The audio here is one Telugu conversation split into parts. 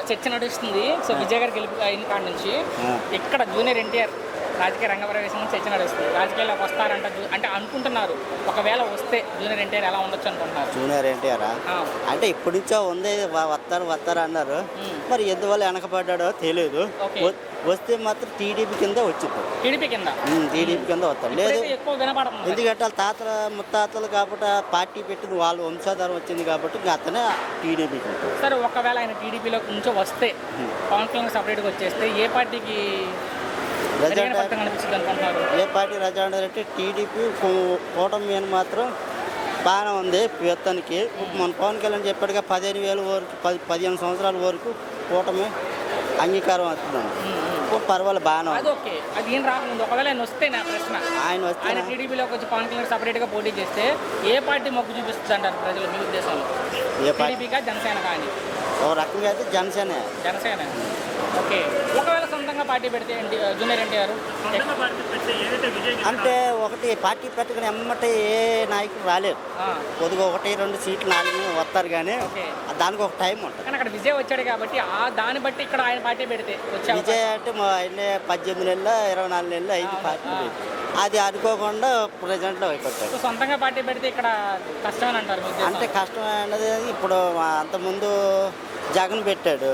చర్చ నడుస్తుంది. సో విజయ్ గారు గెలుపు అయిన కాడ నుంచి ఇక్కడ జూనియర్ ఎన్టీఆర్ రాజకీయ రంగ ప్రవేశం చర్చ నడుస్తుంది. రాజకీయాల్లోకి వస్తారంట అంటే అనుకుంటున్నారు. ఒకవేళ వస్తే జూనియర్ ఎన్టీఆర్ ఎలా ఉండొచ్చు అనుకుంటున్నారు? జూనియర్ ఎన్టీఆర్ అంటే ఇప్పటి నుంచో ఉంది, వస్తారు అన్నారు. మరి ఎందువల్ల వెనకబడ్డాడో తెలియదు. వస్తే మాత్రం టీడీపీ కింద వచ్చింది. టీడీపీ కింద వస్తాడు. లేదు ఎందుకంటే వాళ్ళ తాతల ముత్తాతలు కాబట్టి పార్టీ పెట్టింది, వాళ్ళ వంశాధారం వచ్చింది కాబట్టి ఇంకా అతనే టీడీపీకి. సరే ఒకవేళ ఆయన టీడీపీలో కొంచెం వస్తే పవన్ కళ్యాణ్ సపరేట్గా వచ్చేస్తే ఏ పార్టీకి ఏ పార్టీ రజాండ అంటే టీడీపీ కూటమి మీద మాత్రం బాగానే ఉంది. వ్యక్తానికి మన పవన్ కళ్యాణ్ చెప్పాడుగా 15,000 వరకు 15 సంవత్సరాల వరకు కూటమి అంగీకారం అవుతుందండి. పర్వాలేదు బాగానే ఒకవేళ ఆయన వస్తే నా ప్రశ్న, ఆయన టీడీపీలోకి వచ్చి పవన్ కళ్యాణ్ సపరేట్గా పోటీ చేస్తే ఏ పార్టీ మొగ్గు చూపిస్తుంది అంటారు ప్రజలు మీ ఉద్దేశంలో? టీడీపీగా జనసేన కానీ? ఓ రకంగా అయితే జనసేన. ఓకే, ఒకవేళ సొంతంగా పార్టీ పెడితే జూనియర్ ఎన్టీఆర్ అంటే ఒకటి పార్టీ పెట్టుకుని ఎమ్మటే ఏ నాయకుడు రాలేదు. కొద్దిగా 1-2 సీట్లు 4 వస్తారు కానీ దానికి ఒక టైం ఉంటుంది. కానీ అక్కడ విజయ్ వచ్చాడు కాబట్టి దాన్ని బట్టి ఇక్కడ ఆయన పార్టీ పెడితే విజయ్ అంటే ఆయన 18 నెలలు 24 నెలలు అయింది పార్టీ. అది అనుకోకుండా ప్రెసిడెంట్లో అయిపోతాడు. సొంతంగా పార్టీ పెడితే ఇక్కడ కష్టమని అంటారు. అంటే కష్టం అనేది ఇప్పుడు అంతకుముందు జగన్ పెట్టాడు.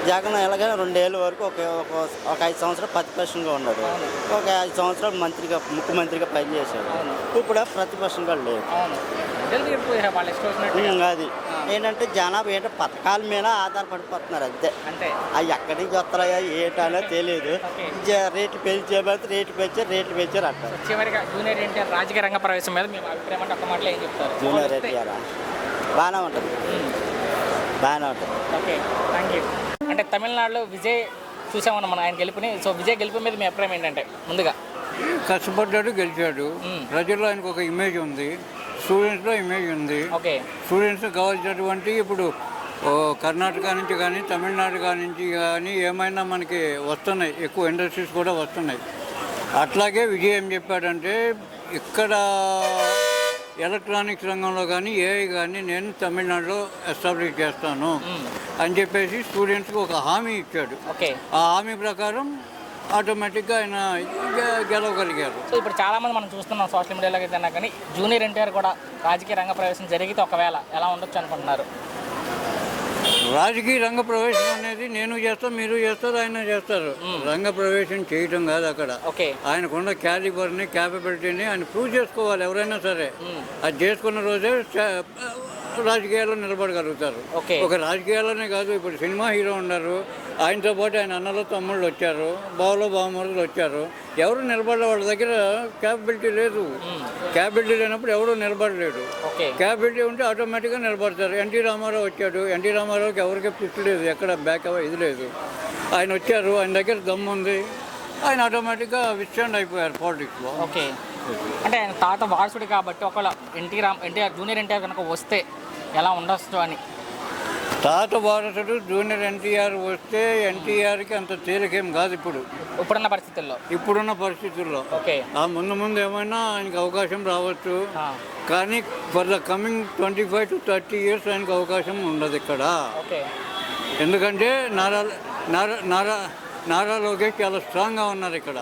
జగన్ ఎలాగైనా 2 ఏళ్ళ వరకు ఒక 5 సంవత్సరాలు ప్రతిపక్షంగా ఉన్నాడు. ఒక 5 సంవత్సరాలు ముఖ్యమంత్రిగా పనిచేశాడు. ఇప్పుడు ప్రతిపక్షంగా లేదు. అది ఏంటంటే జనాభా ఏంటో పథకాల మీద ఆధారపడిపోతున్నారు అంతే. అవి ఎక్కడి నుంచి వస్తాయా ఏంటనే తెలియదు. రేట్లు పెంచేమంటే రేట్లు పెంచారు అంటారు. చివరిగా జూనియర్ ఎన్టీఆర్ రాజకీయ రంగ ప్రవేశం మీద మేము అభిప్రాయం అంటే ఒక మాటలో ఏం చెప్తారు? జూనియర్ ఎన్టీఆర్ బాగానే ఉంటుంది. Okay, thank you. అంటే తమిళనాడులో విజయ్ చూసామన్నా మనం ఆయన గెలుపుని. సో విజయ్ గెలుపు మీద మీ అభిప్రాయం ఏంటంటే? ముందుగా కష్టపడ్డాడు, గెలిచాడు. ప్రజల్లో ఆయనకు ఒక ఇమేజ్ ఉంది, స్టూడెంట్స్లో ఇమేజ్ ఉంది. స్టూడెంట్స్ కావాల్సినటువంటి ఇప్పుడు కర్ణాటక నుంచి కానీ తమిళనాడు నుంచి కానీ ఏమైనా మనకి వస్తున్నాయి, ఎక్కువ ఇండస్ట్రీస్ కూడా వస్తున్నాయి. అట్లాగే విజయ్ ఏం చెప్పాడంటే ఇక్కడ ఎలక్ట్రానిక్స్ రంగంలో కానీ ఏఐ కానీ నేను తమిళనాడులో ఎస్టాబ్లిష్ చేస్తాను అని చెప్పేసి స్టూడెంట్స్కి ఒక హామీ ఇచ్చాడు. ఆ హామీ ప్రకారం ఆటోమేటిక్గా ఆయన గెలవగలిగారు. సో ఇప్పుడు చాలామంది మనం చూస్తున్నాం సోషల్ మీడియాలో అయితే కానీ జూనియర్ ఎన్టీఆర్ కూడా రాజకీయ రంగ ప్రవేశం జరిగితే ఒకవేళ ఎలా ఉండొచ్చు అనుకుంటున్నారు? రాజకీయ రంగ ప్రవేశం అనేది నేను చేస్తాను, మీరు చేస్తారు, ఆయన చేస్తారు. రంగ ప్రవేశం చేయటం కాదు అక్కడ. ఆయనకున్న క్యాలిబర్ని క్యాపబిలిటీని ఆయన ప్రూవ్ చేసుకోవాలి ఎవరైనా సరే. అది చేసుకున్న రోజే రాజకీయాల్లో నిలబడగలుగుతారు. ఒక రాజకీయాల్లోనే కాదు, ఇప్పుడు సినిమా హీరో ఉన్నారు, ఆయనతో పాటు ఆయన అన్నలు తమ్ముళ్ళు వచ్చారు, బావమరుదులు వచ్చారు. ఎవరు నిలబడే వాళ్ళ దగ్గర క్యాపబిలిటీ లేదు. క్యాపబిలిటీ లేనప్పుడు ఎవరు నిలబడలేడు. క్యాపబిలిటీ ఉంటే ఆటోమేటిక్గా నిలబడతారు. ఎన్టీ రామారావు వచ్చాడు, ఎన్టీ రామారావుకి ఎవరికి పిచ్చి లేదు, ఎక్కడ బ్యాక్ ఇది లేదు. ఆయన వచ్చారు, ఆయన దగ్గర దమ్ము ఉంది, ఆయన ఆటోమేటిక్గా విస్టాండ్ అయిపోయారు పాలిటిక్స్లో. అంటే ఆయన తాత వారసుడు కాబట్టి ఒకవేళ ఎన్టీఆర్ జూనియర్ ఎన్టీఆర్ కనుక వస్తే ఎలా ఉండొచ్చు అని? తాత వారసుడు జూనియర్ ఎన్టీఆర్ వస్తే ఎన్టీఆర్కి అంత తేలికేం కాదు ఇప్పుడున్న పరిస్థితుల్లో. ఆ ముందు ఏమైనా ఆయనకి అవకాశం రావచ్చు, కానీ for the coming 25 to 30 years ఆయనకు అవకాశం ఉండదు ఇక్కడ. ఎందుకంటే నారా లోకేష్ చాలా స్ట్రాంగ్గా ఉన్నారు ఇక్కడ.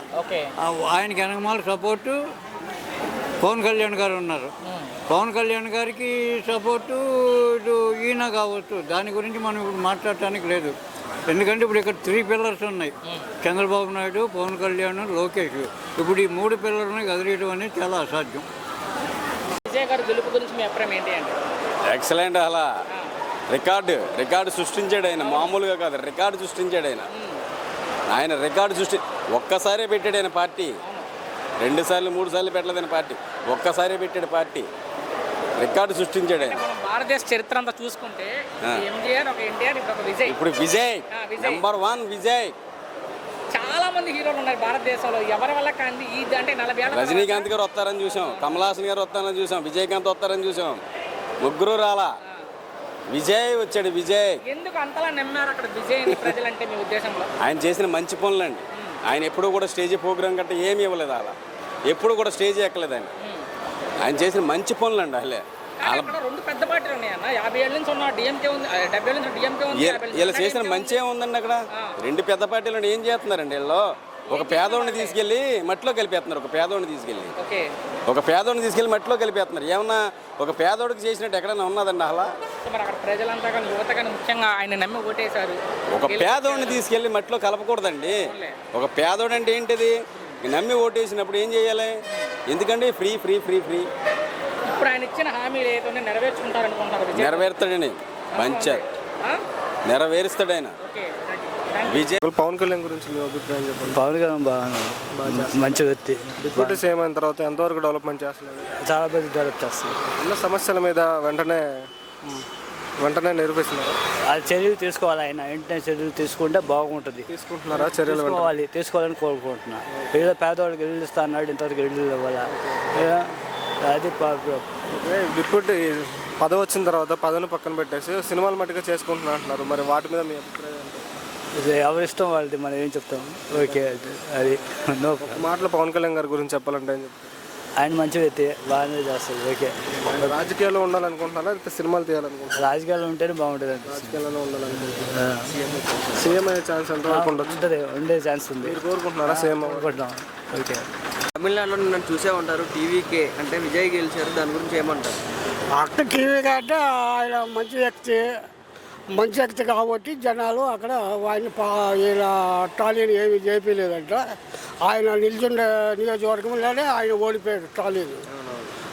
ఆయనకి వెనకమాల సపోర్టు పవన్ కళ్యాణ్ గారు ఉన్నారు. పవన్ కళ్యాణ్ గారికి సపోర్టు ఇటు ఈయన కావచ్చు. దాని గురించి మనం ఇప్పుడు మాట్లాడటానికి లేదు. ఎందుకంటే ఇప్పుడు ఇక్కడ 3 పిల్లర్స్ ఉన్నాయి, చంద్రబాబు నాయుడు, పవన్ కళ్యాణ్, లోకేష్. ఇప్పుడు ఈ 3 పిల్లర్ని కదిలియడం అనేది చాలా అసాధ్యం. విజయ్ గారు గెలుపు గురించి మీ అభిప్రాయం ఏంటి అంటే? ఎక్సలెంట్. అలా రికార్డు సృష్టించాడు ఆయన, మామూలుగా కాదు, రికార్డు సృష్టించాడు ఆయన రికార్డు ఒక్కసారే పెట్టాడు ఆయన పార్టీ. 2 సార్లు 3 సార్లు పెట్టలేదని పార్టీ, ఒక్కసారే పెట్టాడు పార్టీ. రికార్డు సృష్టించాడు ఆయన. భారతదేశ చరిత్ర అంతా చూసుకుంటే ఇప్పుడు విజయ్ నెంబర్ 1 విజయ్. చాలా మంది హీరోలు ఉన్నారు భారతదేశంలో, ఎవరి వల్ల కానీ అంటే 40 ఏళ్ళ రజనీకాంత్ గారు వస్తారని చూసాం, కమల్ హాసన్ గారు వస్తారని చూసాం, విజయకాంత్ వస్తారని చూసాం, ముగ్గురు రాలా. విజయ్ వచ్చాడు. విజయ్ ఎందుకు అంతలా నమ్మారు అక్కడ విజయ్ ప్రజలంటే మీ ఉద్దేశంలో? ఆయన చేసిన మంచి పనులండి. ఆయన ఎప్పుడు కూడా స్టేజ్ ప్రోగ్రాం కంటే ఏమి ఇవ్వలేదు, అలా ఎప్పుడు కూడా స్టేజ్ ఎక్కలేదు ఆయన చేసిన మంచి పనులు అండి. కానీ అక్కడ రెండు పెద్ద పార్టీలు ఉన్నాయన్న. 50 ఏళ్ళ నుంచి ఉన్న డిఎంకే ఉంది, 70 ఏళ్ళ నుంచి డిఎంకే ఉంది, 50 ఏళ్ళ వీళ్ళు నుంచి చేసిన మంచి ఏముందండి అక్కడ? రెండు పెద్ద పార్టీలు ఏం చేస్తున్నారండి వీళ్ళు? ఒక పేదోడిని తీసుకెళ్ళి మట్టిలో కలిపేస్తున్నారు. ఒక పేదోడిని తీసుకెళ్ళి మట్టిలో కలిపేస్తున్నారు. ఏమన్నా ఒక పేదోడికి చేసినట్టు ఎక్కడైనా ఉన్నదండి అలా? మరి అక్కడ ప్రజలంతా కానీ యువత కానీ ముఖ్యంగా ఆయన నమ్మి ఓటేశారు. ఒక పేదోడిని తీసుకెళ్ళి మట్టిలో కలపకూడదండి. ఒక పేదోడు అంటే ఏంటిది? నమ్మి ఓటేసినప్పుడు ఏం చేయాలి? ఎందుకంటే ఫ్రీ ఫ్రీ ఫ్రీ ఫ్రీ. ఇప్పుడు ఆయన ఇచ్చిన హామీలు ఏదైనా నెరవేర్చుకుంటారు అనుకుంటారు? నెరవేరుతాడని మంచి నెరవేరుస్తాడు ఆయన. విజయ్ పవన్ కళ్యాణ్ గురించి మీ అభిప్రాయం చెప్పండి. పవన్ కళ్యాణ్ బాగా మంచి వ్యక్తి. డిప్యూటీ సీఎం అయిన తర్వాత ఎంతవరకు డెవలప్మెంట్ చేస్తున్నారు? చాలా పెద్ద డెవలప్ చేస్తుంది. ఉన్న సమస్యల మీద వెంటనే నిరూపిస్తున్నారు. అది చర్యలు తీసుకోవాలి. ఆయన వెంటనే చర్యలు తీసుకుంటే బాగుంటుంది. తీసుకుంటున్నారా చర్యలు? తీసుకోవాలని కోరుకుంటున్నా. ఏదో పేదవాళ్ళకి ఇల్లు ఇస్తా అన్నాడు, ఇంతవరకు ఇల్లు ఇవ్వాలా? అది ప్రాబ్లం. డిప్యూటీ పదవి వచ్చిన తర్వాత పదవిని పక్కన పెట్టేసి సినిమాలు మట్టుగా చేసుకుంటున్నా అంటున్నారు. మరి వాటి మీద మీ అభిప్రాయం ఏంటి? ఇది ఎవరి ఇష్టం వాళ్ళది, మనం ఏం చెప్తాం. ఓకే, అది నో. మాటలు పవన్ కళ్యాణ్ గారి గురించి చెప్పాలంటే ఏం చెప్తారు? ఆయన మంచి వ్యక్తి, బాగానే చేస్తారు. ఓకే. రాజకీయాల్లో ఉండాలనుకుంటున్నారా లేకపోతే సినిమాలు తీయాలనుకుంటున్నారా? రాజకీయాల్లో ఉంటేనే బాగుంటుంది అనిపిస్తుంది. రాజకీయాల్లో ఉండాలనుకుంటున్నారా? సీఎం అయ్యే ఛాన్స్ ఎంతవరకు ఉండొచ్చు? ఉండే ఛాన్స్ ఉంది. మీరు కోరుకుంటున్నారా సీఎం? అనుకుంటున్నాం. ఓకే. తమిళనాడులో నన్ను చూసే ఉంటారు. టీవీకే అంటే విజయ్ గెలిచారు, దాని గురించి ఏమంటారు? అక్కడ టీవీ అంటే ఆయన మంచి వ్యక్తి కాబట్టి జనాలు అక్కడ ఆయన టాలీని ఏమి చేయలేదంట. ఆయన నిల్చుండే నియోజకవర్గంలోనే ఆయన ఓడిపోయాడు టాలీని.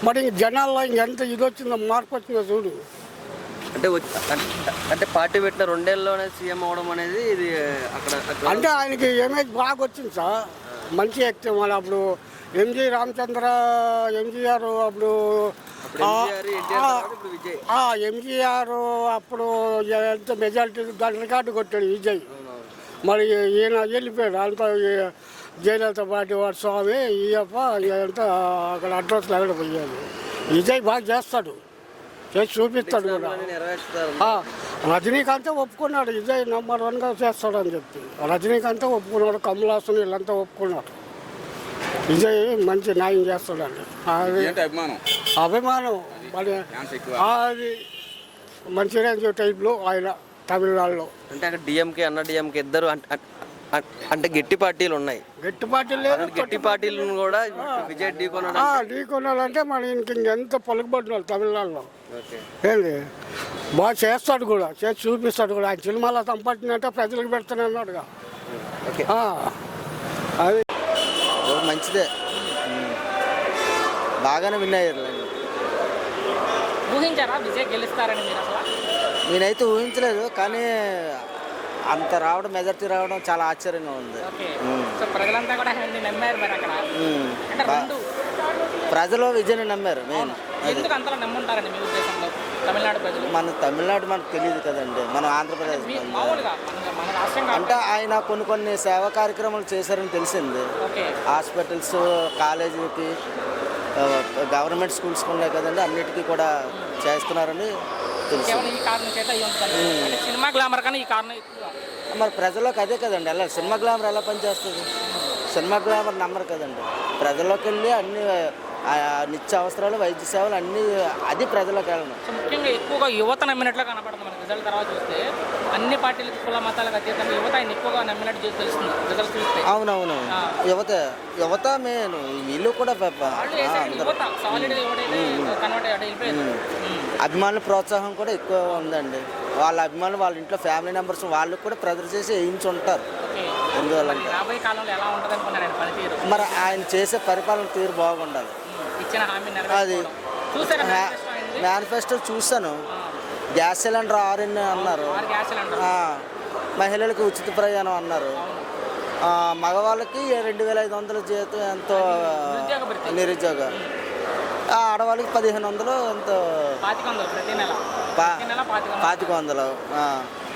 మరి జనాల్లో ఇంకెంత ఇది వచ్చిందో, మార్పు వచ్చిందో చూడు. అంటే పార్టీ పెట్టిన 2 ఏళ్ళలోనే సీఎం అవడం అనేది ఇది అక్కడ అంటే ఆయనకి ఇమేజ్ బాగా వచ్చింది సార్. మంచి వ్యక్తి. మన అప్పుడు ఎంజీఆర్ అప్పుడు ఎంజీఆర్ అప్పుడు ఎంత మెజారిటీ దాని రికార్డు కొట్టాడు విజయ్. మరి ఈయన వెళ్ళిపోయాడు. అంత జయలలిత పార్టీ వాడు స్వామి ఈయప్ప అంతా అక్కడ అడ్రస్ లేకుండా పోయాడు. విజయ్ బాగా చేస్తాడు, చేసి చూపిస్తాడు కూడా. రజనీకాంతే ఒప్పుకున్నాడు విజయ్ నెంబర్ 1గా చేస్తాడని చెప్పి. రజనీకాంతే ఒప్పుకున్నాడు, కమల్ హాసన్ వీళ్ళంతా ఒప్పుకున్నారు. విజయ్ మంచి న్యాయం చేస్తాడండి. అభిమానం మరి అది మంచి రేంజ్ టైప్లో ఆయన తమిళనాడులో. అంటే అక్కడ డిఎంకే అన్న డిఎంకే ఇద్దరు అంటే గట్టి పార్టీలు ఉన్నాయి. గట్టి పార్టీలు లేదు, గట్టి పార్టీలను కూడా విజయ్ ఢీకొనాలంటే మన ఇంకెంత పలుకుబడినాడు తమిళనాడులో. ఏంది బాగా చేస్తాడు కూడా, చేసి చూపిస్తాడు కూడా. ఆయన సినిమాలో సంపాదించినట్టే ప్రజలకు పెడతానే అన్నాడుగా. అది మంచిదే, బాగానే విన్ అయ్యారు. ఊహించారా విజయ్ గెలుస్తారని మీరు అసలు? నేనైతే ఊహించలేదు, కానీ అంత రావడం, మెజార్టీ రావడం చాలా ఆశ్చర్యంగా ఉంది. సో ప్రజలంతా కూడా నమ్మారు మరి అక్కడ. ప్రజలు విజయని నమ్మారు. మెయిన్ ఎందుకు అంతలా నమ్ముంటారండి మీ ఉద్దేశంలో తమిళనాడు ప్రజలు? మన తమిళనాడు మనకు తెలియదు కదండి, మనం ఆంధ్రప్రదేశ్. మామూలుగా మన రాష్ట్రంగా అంటే ఆయన కొన్ని సేవా కార్యక్రమాలు చేశారని తెలిసింది. హాస్పిటల్స్, కాలేజీకి, గవర్నమెంట్ స్కూల్స్ ఉన్నాయి కదండి, అన్నిటికీ కూడా చేస్తున్నారని తెలుసు. సినిమా గ్లామర్ కానీ ఈ కారణం మరి ప్రజల్లోకి అదే కదండి వెళ్ళాలి. సినిమా గ్లామర్ ఎలా పనిచేస్తుంది? సినిమా గ్లామర్ నమ్మరు కదండి. ప్రజల్లోకి వెళ్ళి అన్ని నిత్య అవసరాలు, వైద్య సేవలు అన్నీ అది ప్రజల్లోకి వెళ్ళడం. ముఖ్యంగా ఎక్కువగా యువత నమ్మినట్లు కనపడుతుంది మనకి రిజల్ట్ తర్వాత చూస్తే. అన్ని పార్టీలకు, కుల మతాలకు అతీతంగా యువత ఆయన ఎక్కువగా నమ్మినట్టు తెలుస్తుంది రిజల్ట్ చూస్తే. అవునవును, యువత మెయిన్. వీళ్ళు కూడా అభిమానుల ప్రోత్సాహం కూడా ఎక్కువ ఉందండి. వాళ్ళ అభిమానులు, వాళ్ళ ఇంట్లో ఫ్యామిలీ మెంబర్స్ వాళ్ళకి కూడా ప్రెజర్ చేసి వేయించి ఉంటారు. ఎందువల్ల మరి ఆయన చేసే పరిపాలన తీరు బాగుండాలి. అది మేనిఫెస్టో చూశాను. గ్యాస్ సిలిండర్ 6 అన్నారు, మహిళలకు ఉచిత ప్రయాణం అన్నారు, మగవాళ్ళకి 2500 జీతం ఎంతో నిరుద్యోగ, ఆడవాళ్ళకి 1500 ఎంతో 2500.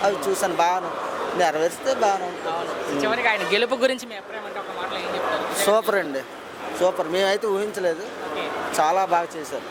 అవి చూసాను, బాగా నెరవేరిస్తే బాగానే ఉంటుంది. ఆయన గెలుపు గురించి సూపర్ అండి, సూపర్. మేమైతే ఊహించలేదు, చాలా బాగా చేశారు.